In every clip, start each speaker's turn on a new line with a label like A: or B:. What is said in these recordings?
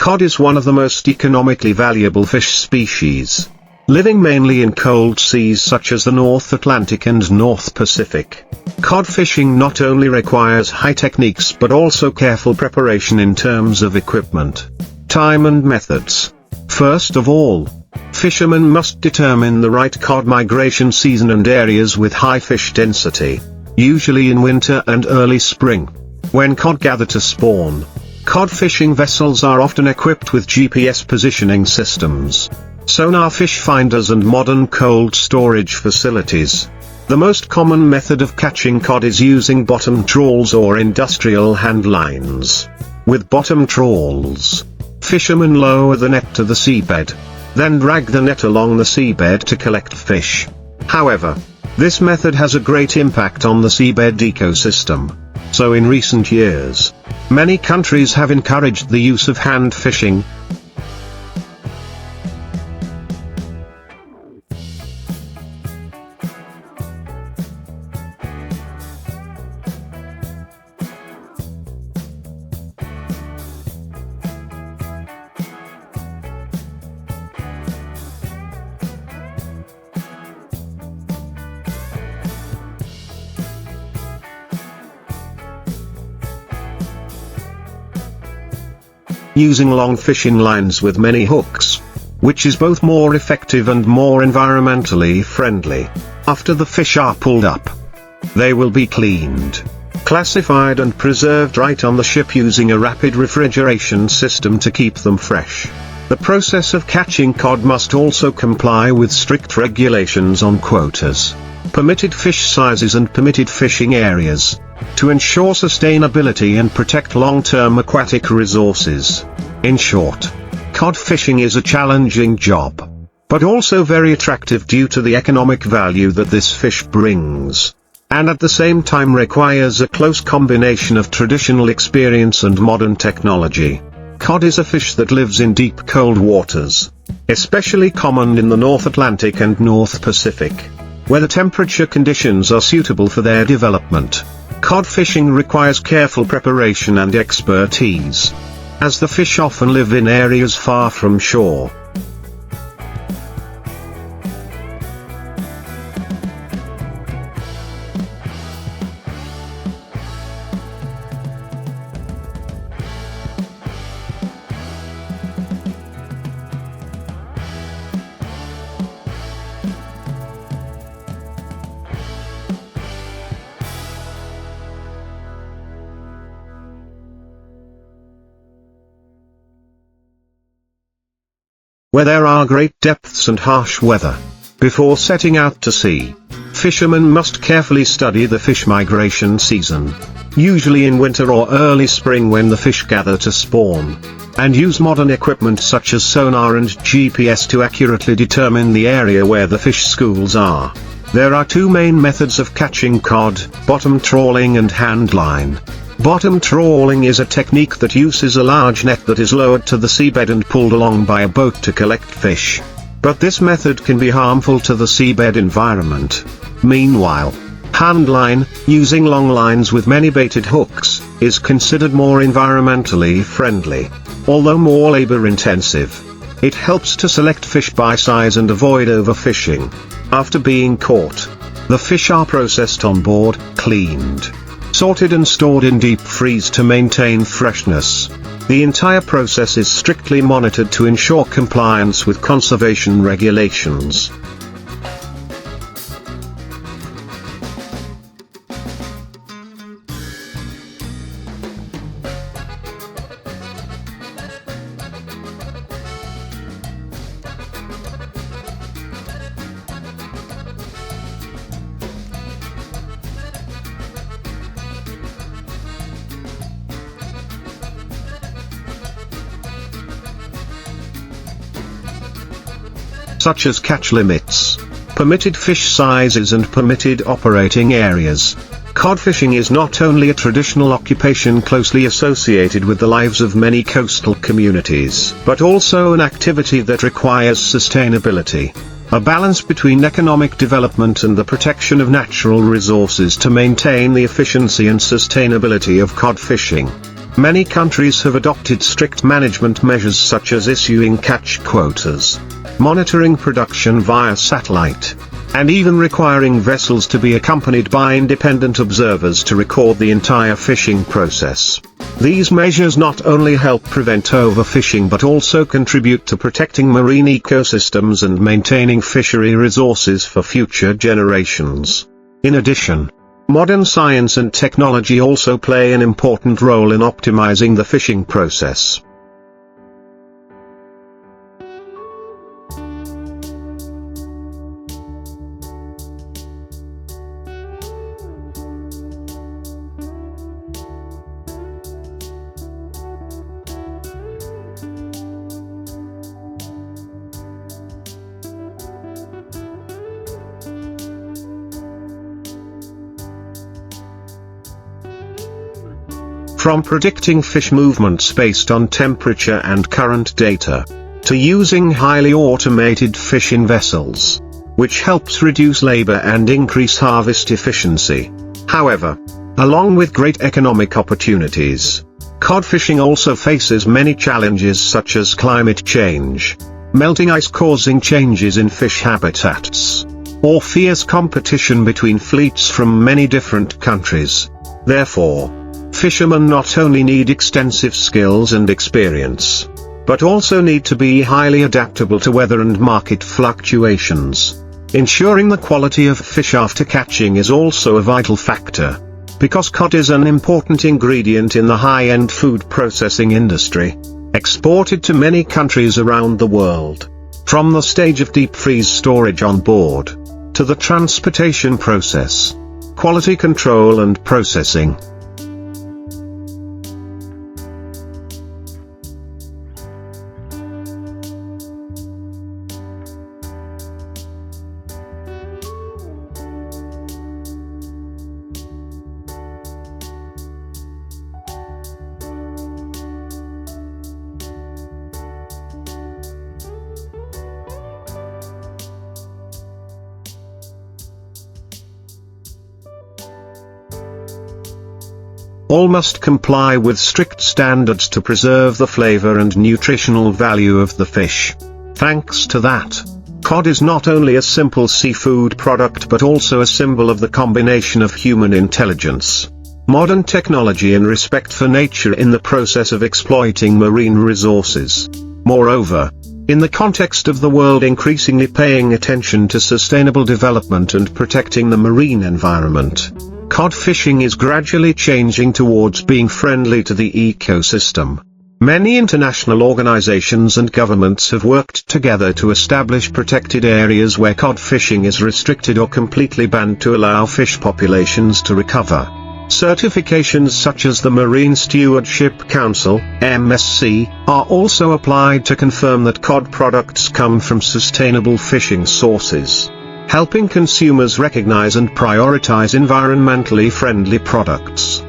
A: Cod is one of the most economically valuable fish species, living mainly in cold seas such as the North Atlantic and North Pacific. Cod fishing not only requires high techniques but also careful preparation in terms of equipment, time and methods. First of all, fishermen must determine the right cod migration season and areas with high fish density, usually in winter and early spring, when cod gather to spawn. Cod fishing vessels are often equipped with GPS positioning systems, sonar fish finders and modern cold storage facilities. The most common method of catching cod is using bottom trawls or industrial hand lines. With bottom trawls, fishermen lower the net to the seabed, then drag the net along the seabed to collect fish. However, this method has a great impact on the seabed ecosystem. So in recent years, many countries have encouraged the use of hand fishing. Using long fishing lines with many hooks, which is both more effective and more environmentally friendly. After the fish are pulled up, they will be cleaned, classified and preserved right on the ship using a rapid refrigeration system to keep them fresh. The process of catching cod must also comply with strict regulations on quotas, permitted fish sizes and permitted fishing areas, to ensure sustainability and protect long-term aquatic resources. In short, cod fishing is a challenging job, but also very attractive due to the economic value that this fish brings, and at the same time requires a close combination of traditional experience and modern technology. Cod is a fish that lives in deep cold waters, especially common in the North Atlantic and North Pacific, where the temperature conditions are suitable for their development. Cod fishing requires careful preparation and expertise, as the fish often live in areas far from shore. Where there are great depths and harsh weather. Before setting out to sea, fishermen must carefully study the fish migration season, usually in winter or early spring when the fish gather to spawn, and use modern equipment such as sonar and GPS to accurately determine the area where the fish schools are. There are two main methods of catching cod: bottom trawling and hand line. Bottom trawling is a technique that uses a large net that is lowered to the seabed and pulled along by a boat to collect fish. But this method can be harmful to the seabed environment. Meanwhile, hand line, using long lines with many baited hooks, is considered more environmentally friendly, although more labor-intensive. It helps to select fish by size and avoid overfishing. After being caught, the fish are processed on board, cleaned, sorted and stored in deep freeze to maintain freshness. The entire process is strictly monitored to ensure compliance with conservation regulations. Such as catch limits, permitted fish sizes and permitted operating areas. Cod fishing is not only a traditional occupation closely associated with the lives of many coastal communities, but also an activity that requires sustainability, a balance between economic development and the protection of natural resources to maintain the efficiency and sustainability of cod fishing. Many countries have adopted strict management measures such as issuing catch quotas, monitoring production via satellite, and even requiring vessels to be accompanied by independent observers to record the entire fishing process. These measures not only help prevent overfishing but also contribute to protecting marine ecosystems and maintaining fishery resources for future generations. In addition, modern science and technology also play an important role in optimizing the fishing process. From predicting fish movements based on temperature and current data, to using highly automated fishing vessels, which helps reduce labor and increase harvest efficiency. However, along with great economic opportunities, cod fishing also faces many challenges such as climate change, melting ice causing changes in fish habitats, or fierce competition between fleets from many different countries. Therefore, fishermen not only need extensive skills and experience, but also need to be highly adaptable to weather and market fluctuations. Ensuring the quality of fish after catching is also a vital factor, because cod is an important ingredient in the high-end food processing industry, exported to many countries around the world. From the stage of deep freeze storage on board, to the transportation process, quality control and processing. All must comply with strict standards to preserve the flavor and nutritional value of the fish. Thanks to that, cod is not only a simple seafood product but also a symbol of the combination of human intelligence, modern technology and respect for nature in the process of exploiting marine resources. Moreover, in the context of the world increasingly paying attention to sustainable development and protecting the marine environment, cod fishing is gradually changing towards being friendly to the ecosystem. Many international organizations and governments have worked together to establish protected areas where cod fishing is restricted or completely banned to allow fish populations to recover. Certifications such as the Marine Stewardship Council (MSC) are also applied to confirm that cod products come from sustainable fishing sources, helping consumers recognize and prioritize environmentally friendly products.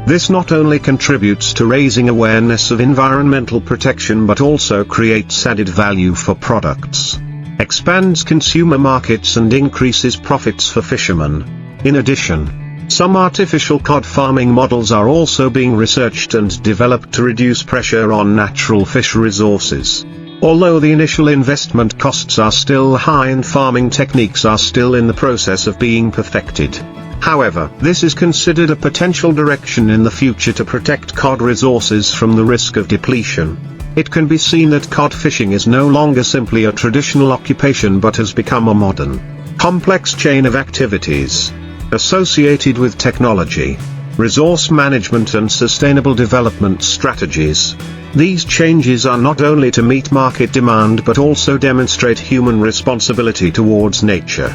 A: This not only contributes to raising awareness of environmental protection but also creates added value for products, expands consumer markets and increases profits for fishermen. In addition, some artificial cod farming models are also being researched and developed to reduce pressure on natural fish resources. Although the initial investment costs are still high and farming techniques are still in the process of being perfected. However, this is considered a potential direction in the future to protect cod resources from the risk of depletion. It can be seen that cod fishing is no longer simply a traditional occupation but has become a modern, complex chain of activities, associated with technology, resource management and sustainable development strategies. These changes are not only to meet market demand but also demonstrate human responsibility towards nature.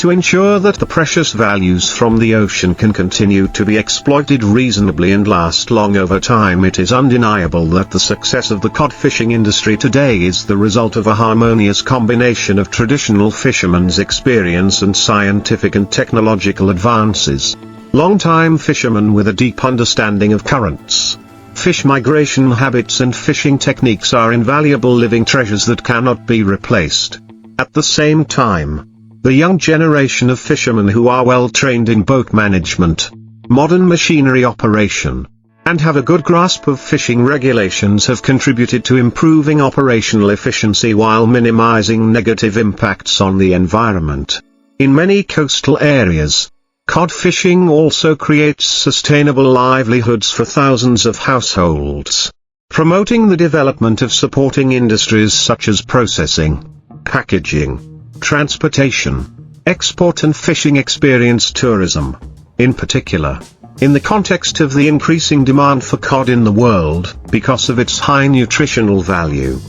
A: To ensure that the precious values from the ocean can continue to be exploited reasonably and last long over time, it is undeniable that the success of the cod fishing industry today is the result of a harmonious combination of traditional fishermen's experience and scientific and technological advances. Long-time fishermen with a deep understanding of currents, fish migration habits and fishing techniques are invaluable living treasures that cannot be replaced. At the same time, the young generation of fishermen who are well trained in boat management, modern machinery operation, and have a good grasp of fishing regulations have contributed to improving operational efficiency while minimizing negative impacts on the environment. In many coastal areas, cod fishing also creates sustainable livelihoods for thousands of households, promoting the development of supporting industries such as processing, packaging, transportation, export and fishing experience tourism. In particular, in the context of the increasing demand for cod in the world, because of its high nutritional value.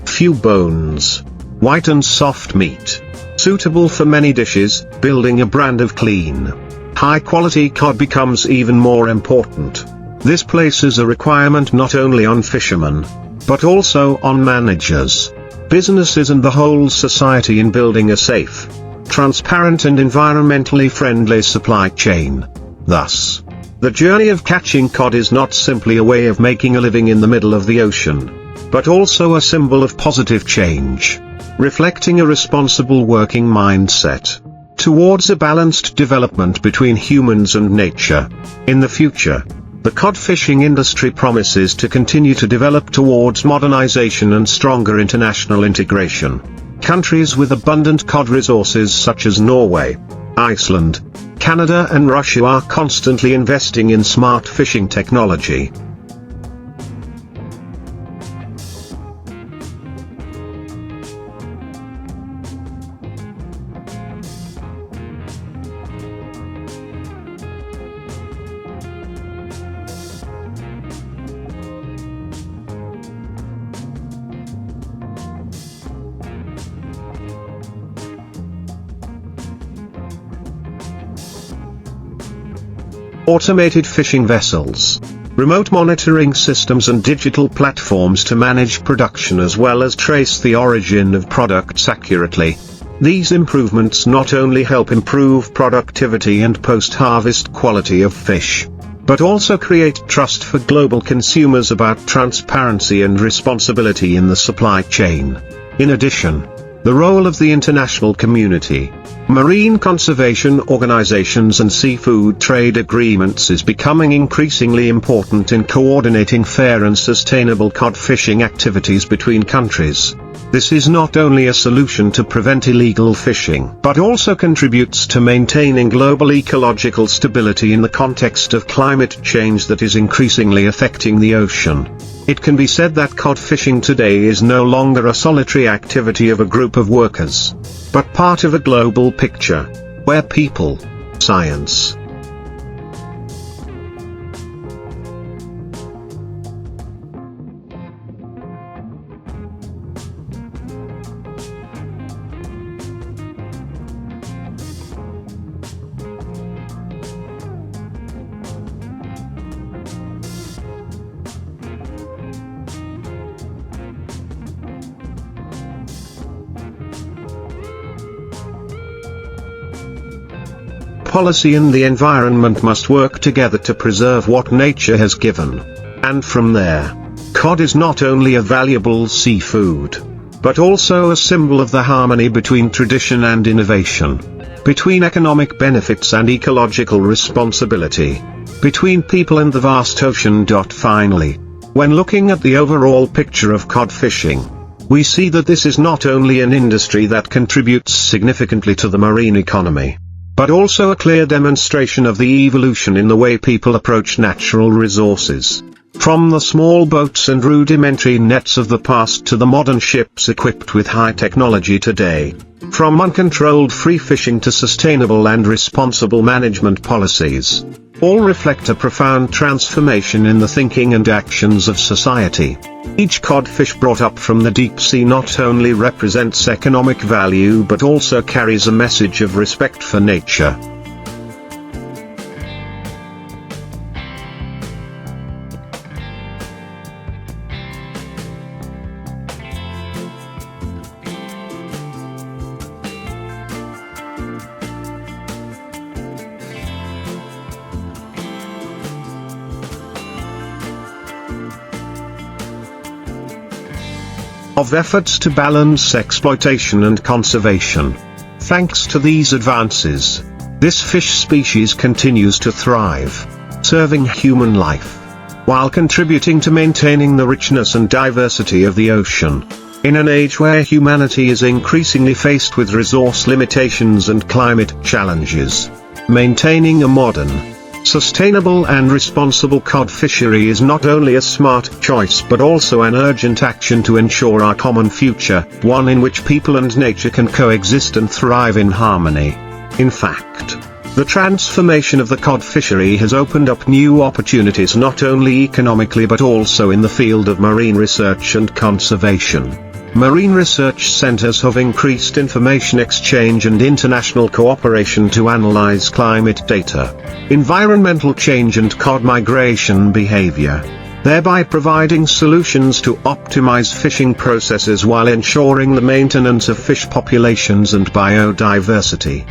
A: Few bones, white and soft meat, suitable for many dishes. Building a brand of clean, high-quality cod becomes even more important. This places a requirement not only on fishermen, but also on managers, businesses and the whole society in building a safe, transparent and environmentally friendly supply chain. Thus, the journey of catching cod is not simply a way of making a living in the middle of the ocean, but also a symbol of positive change, reflecting a responsible working mindset towards a balanced development between humans and nature. In the future, the cod fishing industry promises to continue to develop towards modernization and stronger international integration. Countries with abundant cod resources such as Norway, Iceland, Canada and Russia are constantly investing in smart fishing technology. Automated fishing vessels, remote monitoring systems and digital platforms to manage production as well as trace the origin of products accurately. These improvements not only help improve productivity and post-harvest quality of fish, but also create trust for global consumers about transparency and responsibility in the supply chain. In addition, the role of the international community, marine conservation organizations and seafood trade agreements is becoming increasingly important in coordinating fair and sustainable cod fishing activities between countries. This is not only a solution to prevent illegal fishing, but also contributes to maintaining global ecological stability in the context of climate change that is increasingly affecting the ocean. It can be said that cod fishing today is no longer a solitary activity of a group of workers, but part of a global picture, where people, science, policy and the environment must work together to preserve what nature has given. And from there, cod is not only a valuable seafood, but also a symbol of the harmony between tradition and innovation, between economic benefits and ecological responsibility, between people and the vast ocean. Finally, when looking at the overall picture of cod fishing, we see that this is not only an industry that contributes significantly to the marine economy, but also a clear demonstration of the evolution in the way people approach natural resources. From the small boats and rudimentary nets of the past to the modern ships equipped with high technology today. From uncontrolled free fishing to sustainable and responsible management policies. All reflect a profound transformation in the thinking and actions of society. Each codfish brought up from the deep sea not only represents economic value but also carries a message of respect for nature. Of efforts to balance exploitation and conservation. Thanks to these advances, this fish species continues to thrive, serving human life, while contributing to maintaining the richness and diversity of the ocean. In an age where humanity is increasingly faced with resource limitations and climate challenges, maintaining a modern, sustainable and responsible cod fishery is not only a smart choice but also an urgent action to ensure our common future, one in which people and nature can coexist and thrive in harmony. In fact, the transformation of the cod fishery has opened up new opportunities not only economically but also in the field of marine research and conservation. Marine research centers have increased information exchange and international cooperation to analyze climate data, environmental change and cod migration behavior, thereby providing solutions to optimize fishing processes while ensuring the maintenance of fish populations and biodiversity.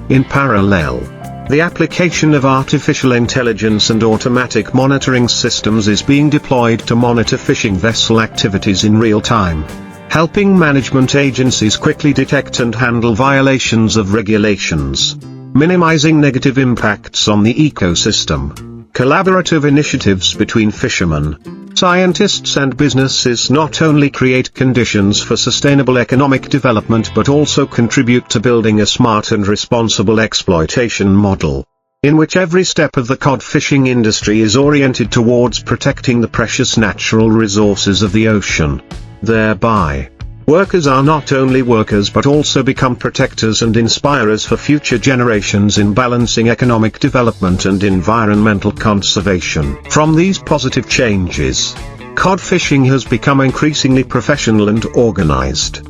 A: In parallel, the application of artificial intelligence and automatic monitoring systems is being deployed to monitor fishing vessel activities in real time, helping management agencies quickly detect and handle violations of regulations, minimizing negative impacts on the ecosystem. Collaborative initiatives between fishermen, scientists and businesses not only create conditions for sustainable economic development but also contribute to building a smart and responsible exploitation model, in which every step of the cod fishing industry is oriented towards protecting the precious natural resources of the ocean. Thereby, workers are not only workers but also become protectors and inspirers for future generations in balancing economic development and environmental conservation. From these positive changes, cod fishing has become increasingly professional and organized.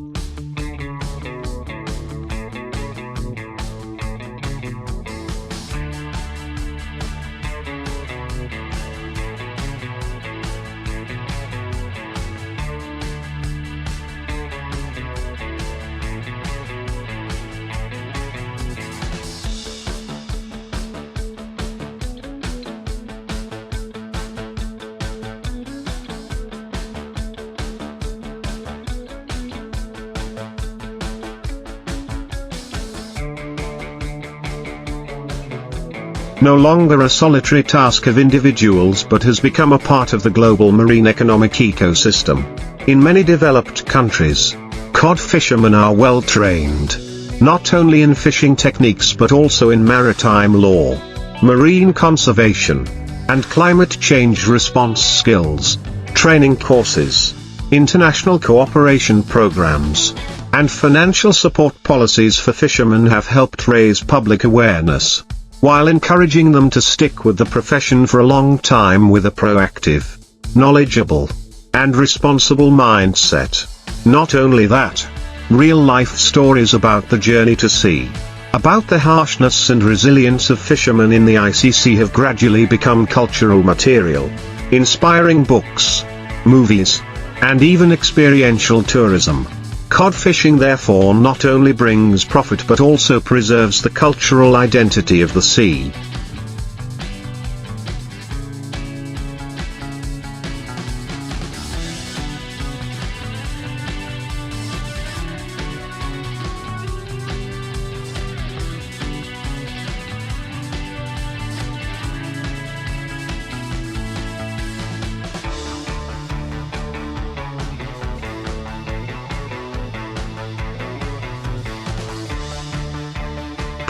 A: No longer a solitary task of individuals but has become a part of the global marine economic ecosystem. In many developed countries, cod fishermen are well trained, not only in fishing techniques but also in maritime law, marine conservation, and climate change response skills. Training courses, international cooperation programs, and financial support policies for fishermen have helped raise public awareness, while encouraging them to stick with the profession for a long time with a proactive, knowledgeable, and responsible mindset. Not only that, real-life stories about the journey to sea, about the harshness and resilience of fishermen in the ICC have gradually become cultural material, inspiring books, movies, and even experiential tourism. Cod fishing therefore not only brings profit but also preserves the cultural identity of the sea.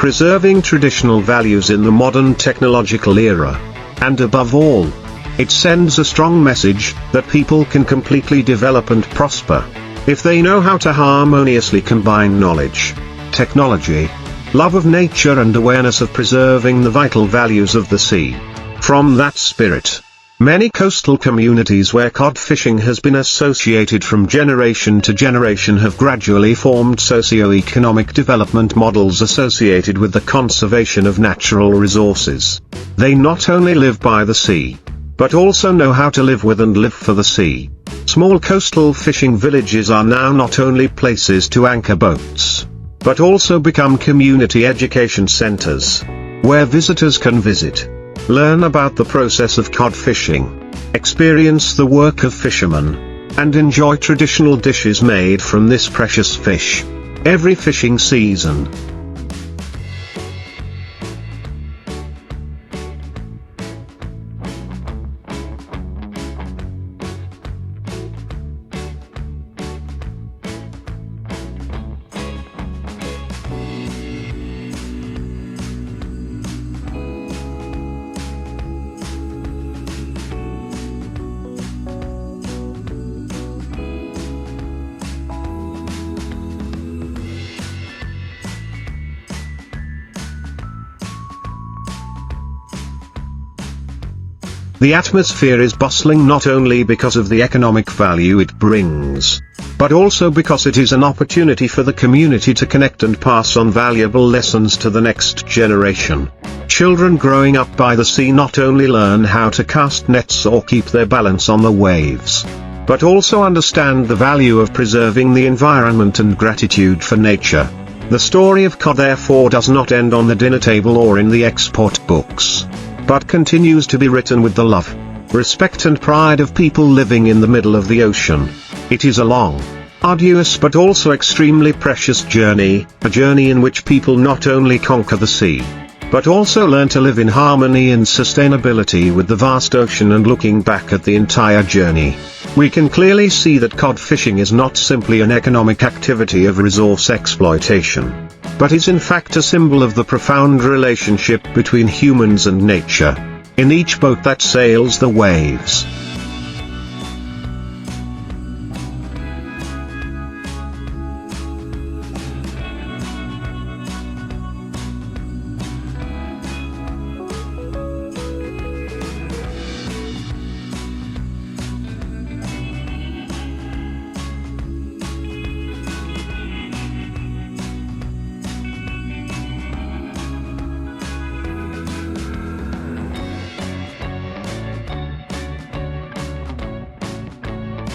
A: preserving traditional values in the modern technological era. And above all, it sends a strong message that people can completely develop and prosper if they know how to harmoniously combine knowledge, technology, love of nature and awareness of preserving the vital values of the sea. From that spirit, many coastal communities where cod fishing has been associated from generation to generation have gradually formed socio-economic development models associated with the conservation of natural resources. They not only live by the sea, but also know how to live with and live for the sea. Small coastal fishing villages are now not only places to anchor boats, but also become community education centers, where visitors can visit, learn about the process of cod fishing, experience the work of fishermen, and enjoy traditional dishes made from this precious fish every fishing season. The atmosphere is bustling not only because of the economic value it brings, but also because it is an opportunity for the community to connect and pass on valuable lessons to the next generation. Children growing up by the sea not only learn how to cast nets or keep their balance on the waves, but also understand the value of preserving the environment and gratitude for nature. The story of cod therefore does not end on the dinner table or in the export books, but continues to be written with the love, respect and pride of people living in the middle of the ocean. It is a long, arduous but also extremely precious journey, a journey in which people not only conquer the sea, but also learn to live in harmony and sustainability with the vast ocean. And looking back at the entire journey, we can clearly see that cod fishing is not simply an economic activity of resource exploitation, but is in fact a symbol of the profound relationship between humans and nature, in each boat that sails the waves.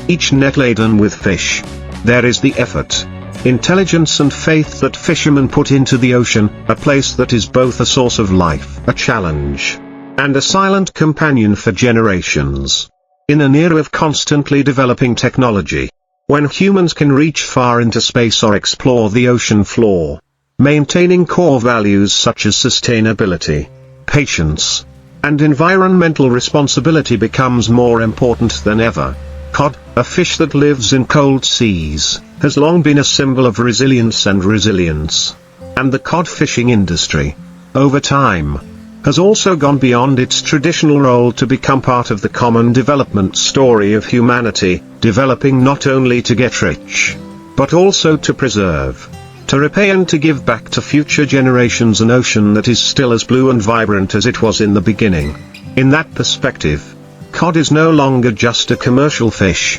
A: Each net laden with fish. There is the effort, intelligence and faith that fishermen put into the ocean, a place that is both a source of life, a challenge, and a silent companion for generations. In an era of constantly developing technology, when humans can reach far into space or explore the ocean floor, maintaining core values such as sustainability, patience, and environmental responsibility becomes more important than ever. Cod, a fish that lives in cold seas, has long been a symbol of resilience, and the cod fishing industry, over time, has also gone beyond its traditional role to become part of the common development story of humanity, developing not only to get rich, but also to preserve, to repay and to give back to future generations an ocean that is still as blue and vibrant as it was in the beginning. In that perspective, cod is no longer just a commercial fish,